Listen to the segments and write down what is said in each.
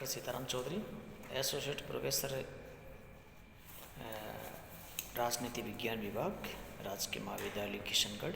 Doctor Sitaram Chaudhary, associate professor राजनीति विज्ञान विभाग, राजकीय महाविद्यालय किशनगढ़।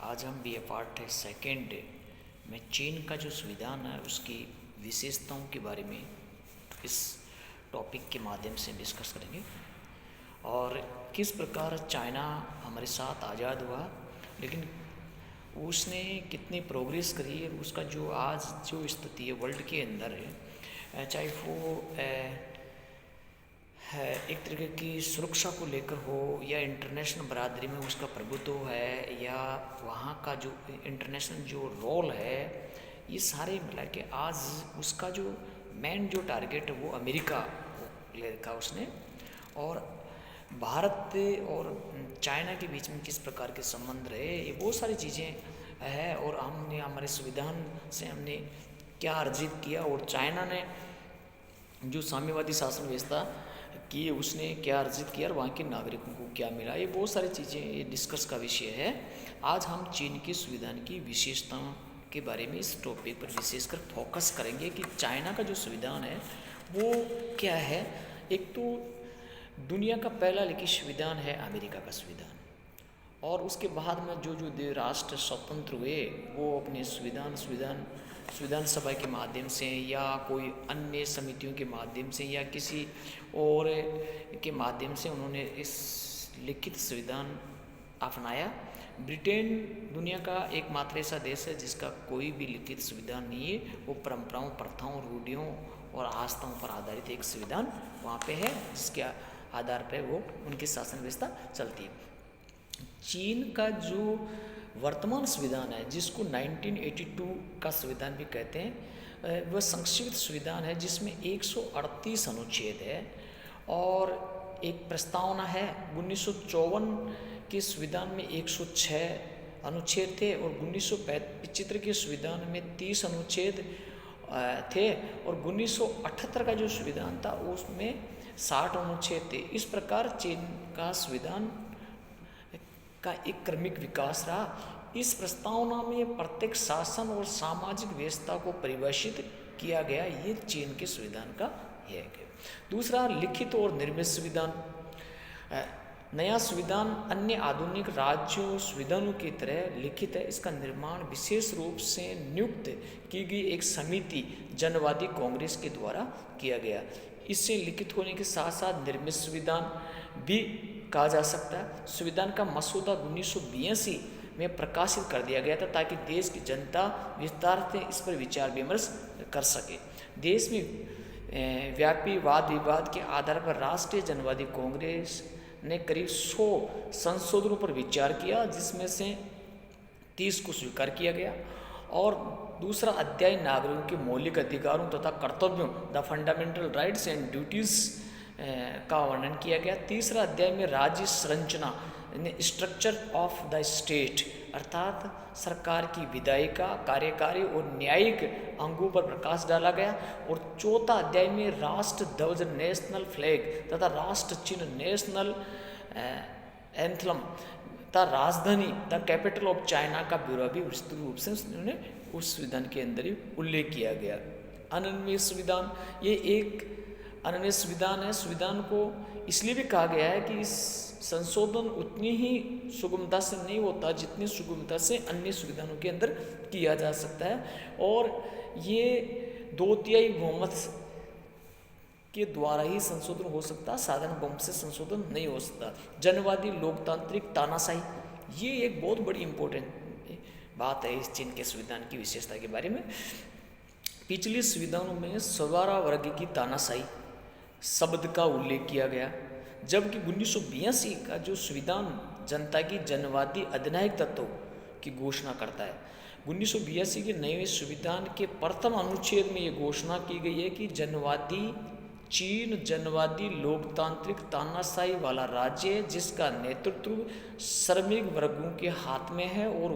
आज हम बी ए पार्ट सेकेंड में चीन का जो संविधान है उसकी विशेषताओं के बारे में इस टॉपिक के माध्यम से डिस्कस करेंगे और किस प्रकार चाइना हमारे साथ आज़ाद हुआ, लेकिन उसने कितनी प्रोग्रेस करी है। उसका जो आज जो स्थिति है वर्ल्ड के अंदर है, चाहे वो एक तरीके की सुरक्षा को लेकर हो या इंटरनेशनल बरादरी में उसका प्रभुत्व है या वहाँ का जो इंटरनेशनल जो रोल है, ये सारे मिला के आज उसका जो मेन जो टारगेट है वो अमेरिका लेकर उसने, और भारत और चाइना के बीच में किस प्रकार के संबंध रहे, ये बहुत सारी चीज़ें हैं। और हमने हमारे संविधान से हमने क्या अर्जित किया और चाइना ने जो साम्यवादी शासन व्यवस्था की उसने क्या अर्जित किया और वहाँ के नागरिकों को क्या मिला, ये बहुत सारी चीज़ें ये डिस्कस का विषय है। आज हम चीन के संविधान की विशेषताओं के बारे में इस टॉपिक पर विशेषकर फोकस करेंगे कि चाइना का जो संविधान है वो क्या है। एक तो दुनिया का पहला लिखित संविधान है अमेरिका का संविधान, और उसके बाद में जो जो राष्ट्र स्वतंत्र हुए वो अपने संविधान सभा के माध्यम से या कोई अन्य समितियों के माध्यम से या किसी और के माध्यम से उन्होंने इस लिखित संविधान अपनाया। ब्रिटेन दुनिया का एकमात्र ऐसा देश है जिसका कोई भी लिखित संविधान नहीं है, वो परंपराओं, प्रथाओं, रूढ़ियों और आस्थाओं पर आधारित एक संविधान वहाँ पे है जिसके आधार पर वो उनकी शासन व्यवस्था चलती है। चीन का जो वर्तमान संविधान है जिसको 1982 का संविधान भी कहते हैं, वह संक्षिप्त संविधान है जिसमें 138 अनुच्छेद है और एक प्रस्तावना है। 1954 के संविधान में 106 अनुच्छेद थे और 1975 के संविधान में 30 अनुच्छेद थे और 1978 का जो संविधान था उसमें 60 अनुच्छेद थे। इस प्रकार चीन का संविधान का एक क्रमिक विकास रहा। इस प्रस्तावना में प्रत्येक शासन और सामाजिक व्यवस्था को परिभाषित किया गया, ये चीन के संविधान का है। दूसरा, लिखित और निर्मित संविधान। नया संविधान अन्य आधुनिक राज्यों संविधानों की तरह लिखित है। इसका निर्माण विशेष रूप से नियुक्त की गई एक समिति जनवादी कांग्रेस के द्वारा किया गया। इससे लिखित होने के साथ साथ निर्मित संविधान भी कहा जा सकता है। संविधान का मसौदा 1982 में प्रकाशित कर दिया गया था ताकि देश की जनता विस्तार से इस पर विचार विमर्श कर सके। देश में व्यापी वाद विवाद के आधार पर राष्ट्रीय जनवादी कांग्रेस ने करीब 100 संशोधनों पर विचार किया, जिसमें से 30 को स्वीकार किया गया। और दूसरा अध्याय नागरिकों के मौलिक अधिकारों तथा कर्तव्यों, the fundamental rights and duties का वर्णन किया गया। तीसरा अध्याय में राज्य संरचना, स्ट्रक्चर ऑफ द स्टेट, अर्थात सरकार की विधायिका, कार्यकारी और न्यायिक अंगों पर प्रकाश डाला गया। और चौथा अध्याय में राष्ट्र ध्वज, नेशनल फ्लैग तथा राष्ट्र चिन्ह, नेशनल एंथम तथा राजधानी, द कैपिटल ऑफ चाइना का ब्यौरा भी विस्तृत रूप से उन्होंने उस संविधान के अंदर ही उल्लेख किया गया। अनन्य संविधान, ये एक अनन्य संविधान है। संविधान को इसलिए भी कहा गया है कि इस संशोधन उतनी ही सुगमता से नहीं होता जितनी सुगमता से अन्य संविधानों के अंदर किया जा सकता है, और ये 2/3 बहुमत के द्वारा ही संशोधन हो सकता है, साधारण बहुमत से संशोधन नहीं हो सकता। जनवादी लोकतांत्रिक तानाशाही, ये एक बहुत बड़ी इम्पोर्टेंट बात है इस चीन के संविधान की विशेषता के बारे में। पिछले संविधानों में सवारा वर्ग की तानाशाही शब्द का उल्लेख किया गया, जबकि 1982 का जो संविधान जनता की जनवादी अधिनायक तत्वों की घोषणा करता है। 1982 के नए संविधान के प्रथम अनुच्छेद में ये घोषणा की गई है कि चीन जनवादी लोकतांत्रिक तानाशाही वाला राज्य है जिसका नेतृत्व श्रमिक वर्गों के हाथ में है और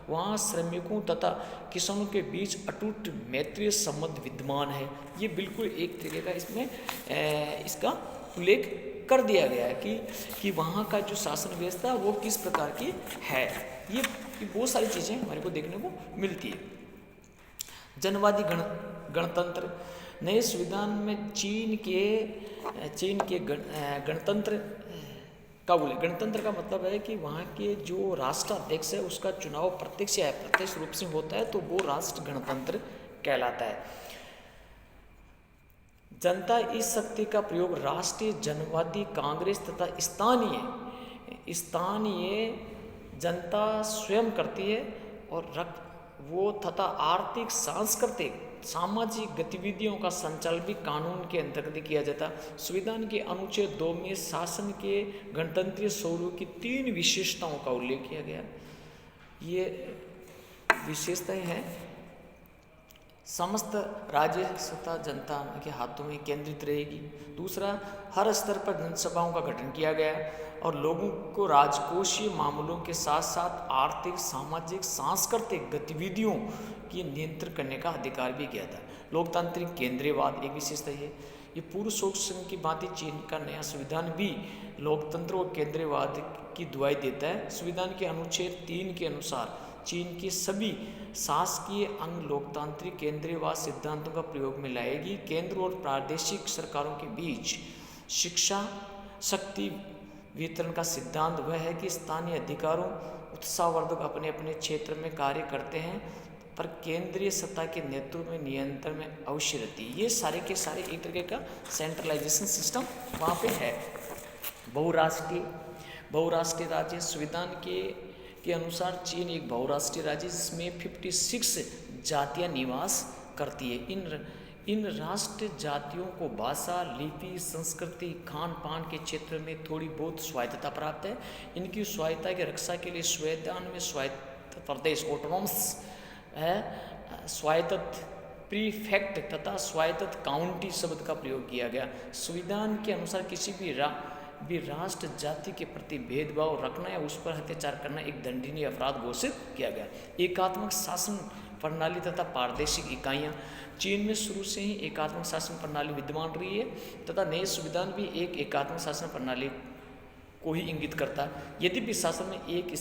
वहाँ श्रमिकों तथा किसानों के बीच अटूट मैत्रीय संबंध विद्यमान है। ये बिल्कुल एक तरीके का इसमें इसका उल्लेख कर दिया गया है कि वहाँ का जो शासन व्यवस्था वो किस प्रकार की है। ये बहुत सारी चीज़ें हमारे को देखने को मिलती है। गणतंत्र। नए संविधान में चीन के गणतंत्र का बोले। गणतंत्र का मतलब है कि वहाँ के जो राष्ट्राध्यक्ष है उसका चुनाव प्रत्यक्ष या अप्रत्यक्ष रूप से होता है, तो वो राष्ट्र गणतंत्र कहलाता है। जनता इस शक्ति का प्रयोग राष्ट्रीय जनवादी कांग्रेस तथा स्थानीय जनता स्वयं करती है और वो तथा आर्थिक, सांस्कृतिक, सामाजिक गतिविधियों का संचालन भी कानून के अंतर्गत किया जाता। संविधान के अनुच्छेद 2 में शासन के गणतंत्रीय स्वरूप की 3 विशेषताओं का उल्लेख किया गया। ये विशेषताएं हैं: समस्त राज्य सत्ता जनता के हाथों में केंद्रित रहेगी। दूसरा, हर स्तर पर जनसभाओं का गठन किया गया और लोगों को राजकोषीय मामलों के साथ साथ आर्थिक, सामाजिक, सांस्कृतिक गतिविधियों की नियंत्रण करने का अधिकार भी किया था। लोकतांत्रिक केंद्रीयवाद एक विशेषता है। ये पूर्व सोवियत संघ की भांति चीन का नया संविधान भी लोकतंत्र और केंद्रीयवाद की दुहाई देता है। संविधान के अनुच्छेद 3 के अनुसार चीन के सभी शासकीय अंग लोकतांत्रिक केंद्रीयवाद सिद्धांतों का प्रयोग में लाएगी। केंद्र और प्रादेशिक सरकारों के बीच शिक्षा शक्ति वितरण का सिद्धांत वह है कि स्थानीय अधिकारों उत्साहवर्धक अपने अपने क्षेत्र में कार्य करते हैं, पर केंद्रीय सत्ता के नेतृत्व में नियंत्रण में अवश्य रहती है। ये सारे के सारे एक तरीके का सेंट्रलाइजेशन सिस्टम वहाँ पे है। बहुराष्ट्रीय राज्य। संविधान के अनुसार चीन एक बहुराष्ट्रीय राज्य जिसमें 56 जातियां निवास करती है। इन राष्ट्र जातियों को भाषा, लिपि, संस्कृति, खान पान के क्षेत्र में थोड़ी बहुत स्वायत्तता प्राप्त है। इनकी स्वायत्तता की रक्षा के लिए संविधान में स्वायत्त प्रदेश ऑटोनॉमस है, स्वायत्त प्रीफेक्ट तथा स्वायत्त काउंटी शब्द का प्रयोग किया गया। संविधान के अनुसार किसी भी राष्ट्र जाति के प्रति भेदभाव रखना या उस पर अत्याचार करना एक दंडनीय अपराध घोषित किया गया। एकात्मक शासन प्रणाली तथा प्रादेशिक इकाइयाँ। चीन में शुरू से ही एकात्मक शासन प्रणाली विद्यमान रही है तथा नए संविधान भी एक एकात्मक शासन प्रणाली को ही इंगित करता है। यद्यपि शासन में एक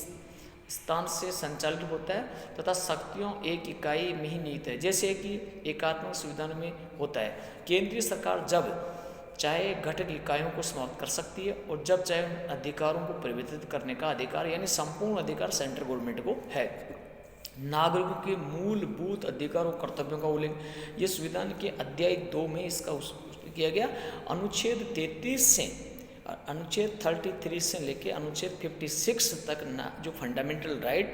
स्थान से संचालित होता है तथा शक्तियों एक इकाई में ही निहित है, जैसे कि एकात्मक संविधान में होता है। केंद्रीय सरकार जब चाहे घटक इकाइयों को समाप्त कर सकती है और जब चाहे उन अधिकारों को परिवर्तित करने का अधिकार यानी संपूर्ण अधिकार सेंट्रल गवर्नमेंट को है। नागरिकों के मूलभूत अधिकारों और कर्तव्यों का उल्लेख ये संविधान के अध्याय 2 में इसका किया गया। अनुच्छेद 33 से लेकर अनुच्छेद 56 तक जो फंडामेंटल राइट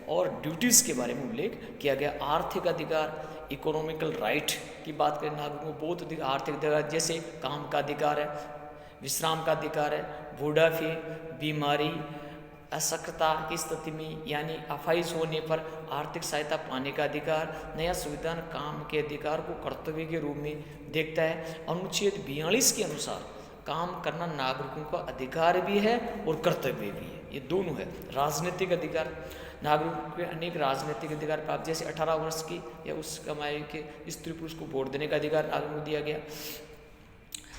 और ड्यूटीज़ के बारे में उल्लेख किया गया। आर्थिक अधिकार, इकोनॉमिकल राइट की बात करें, नागरिकों को बहुत अधिक आर्थिक अधिकार जैसे काम का अधिकार है, विश्राम का अधिकार है, बुढ़ापे, बीमारी, अशक्तता की स्थिति में यानी अफाइज होने पर आर्थिक सहायता पाने का अधिकार। नया संविधान काम के अधिकार को कर्तव्य के रूप में देखता है। अनुच्छेद 42 के अनुसार काम करना नागरिकों का अधिकार भी है और कर्तव्य भी है, ये दोनों है। राजनीतिक अधिकार, नागरिकों के अनेक राजनीतिक अधिकार प्राप्त, जैसे 18 वर्ष की या उस कमाई के स्त्री पुरुष को वोट देने का अधिकार नागरिकों को दिया गया।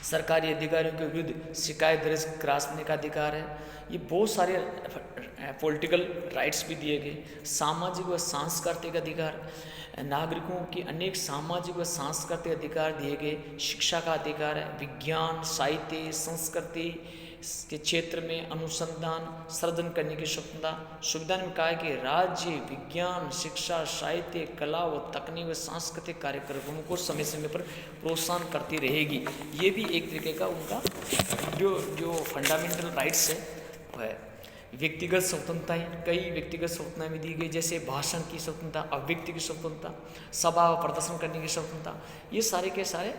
सरकारी अधिकारियों के विरुद्ध शिकायत दर्ज कराने का अधिकार है। ये बहुत सारे पॉलिटिकल राइट्स भी दिए गए। सामाजिक व सांस्कृतिक अधिकार, नागरिकों के अनेक सामाजिक व सांस्कृतिक अधिकार दिए गए। शिक्षा का अधिकार है। विज्ञान, साहित्य, संस्कृति के क्षेत्र में अनुसंधान सृजन करने की स्वतंत्रता। संविधान में कहा है कि राज्य विज्ञान, शिक्षा, साहित्य, कला व तकनीक व सांस्कृतिक कार्यक्रमों को समय समय पर प्रोत्साहन करती रहेगी। ये भी एक तरीके का उनका जो फंडामेंटल राइट्स है। व्यक्तिगत स्वतंत्रताएं, कई व्यक्तिगत स्वतंत्रताएं भी दी गई, जैसे भाषण की स्वतंत्रता, अभिव्यक्ति की स्वतंत्रता, सभा व प्रदर्शन करने की स्वतंत्रता, ये सारे के सारे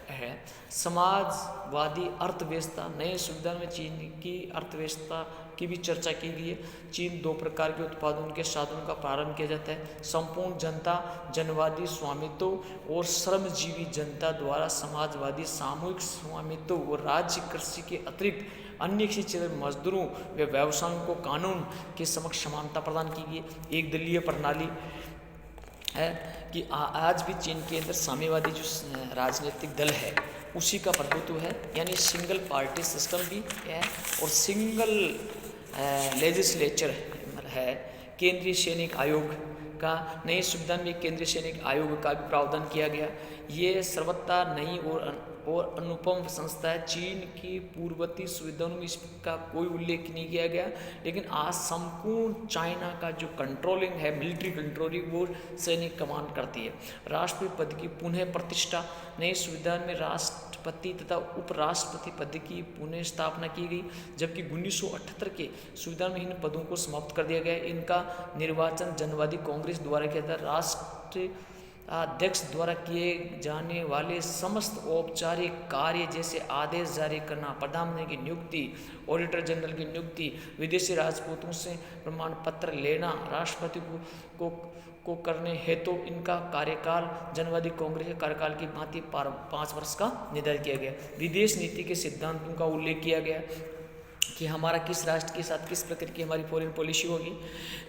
है। समाजवादी अर्थव्यवस्था, नए संविधान में चीन की अर्थव्यवस्था की भी चर्चा की गई है। चीन 2 प्रकार के उत्पादन के साधनों का प्रारंभ किया जाता है। संपूर्ण जनता, जनवादी स्वामित्व और श्रमजीवी जनता द्वारा समाजवादी सामूहिक स्वामित्व और राज्य कृषि के अतिरिक्त अन्य किसी क्षेत्र में मजदूरों व व्यवसायों को कानून के समक्ष समानता प्रदान की गई। एक दलीय प्रणाली है कि आज भी चीन के अंदर साम्यवादी जो राजनीतिक दल है उसी का प्रभुत्व है, यानी सिंगल पार्टी सिस्टम भी है और सिंगल लेजिस्लेचर है। केंद्रीय सैनिक आयोग का, नए संविधान में केंद्रीय सैनिक आयोग का भी प्रावधान किया गया। ये सर्वथा नई और अनुपम संस्था है। चीन की पूर्ववर्ती संविधानों में इसका कोई उल्लेख नहीं किया गया, लेकिन आज संपूर्ण चाइना का जो कंट्रोलिंग है, मिलिट्री कंट्रोलिंग, वो सैनिक कमान करती है। राष्ट्रपति पद की पुनः प्रतिष्ठा, नए संविधान में राष्ट्रपति तथा उपराष्ट्रपति पद की पुनः स्थापना की गई, जबकि 1978 के संविधान में इन पदों को समाप्त कर दिया गया। इनका निर्वाचन जनवादी कांग्रेस द्वारा किया था। राष्ट्र अध्यक्ष द्वारा किए जाने वाले समस्त औपचारिक कार्य जैसे आदेश जारी करना, प्रधानमंत्री की नियुक्ति, ऑडिटर जनरल की नियुक्ति, विदेशी राजपूतों से प्रमाण पत्र लेना, राष्ट्रपति को करने हेतु इनका कार्यकाल जनवादी कांग्रेस के कार्यकाल की भांति 5 वर्ष का निर्धारित किया गया। विदेश नीति के सिद्धांतों का उल्लेख किया गया कि हमारा किस राष्ट्र के साथ किस प्रकार की हमारी फॉरेन पॉलिसी होगी।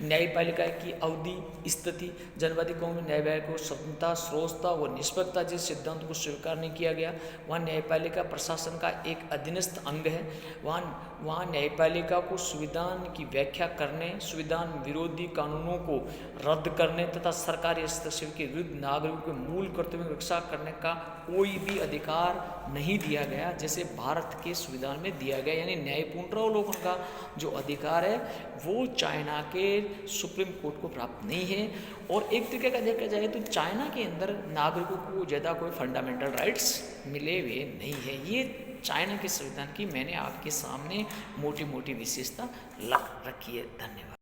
न्यायपालिका की अवधि स्थिति, जनवादी कांग्रेस न्यायपालिका को स्वतंत्रता, स्रोतता व निष्पक्षता जैसे सिद्धांत को स्वीकार नहीं किया गया। वहाँ न्यायपालिका प्रशासन का एक अधीनस्थ अंग है। वहाँ न्यायपालिका को संविधान की व्याख्या करने, संविधान विरोधी कानूनों को रद्द करने तथा सरकारी हस्तक्षेप के विरुद्ध नागरिकों के मूल कर्तव्यों की रक्षा करने का कोई भी अधिकार नहीं दिया गया, जैसे भारत के संविधान में दिया गया। यानी न्यायपूर्ण अवलोकन का जो अधिकार है वो चाइना के सुप्रीम कोर्ट को प्राप्त नहीं है। और एक तरीके का देखा जाए तो चाइना के अंदर नागरिकों को ज़्यादा कोई फंडामेंटल राइट्स मिले हुए नहीं है। ये चाइना के संविधान की मैंने आपके सामने मोटी मोटी विशेषता रखी है। धन्यवाद।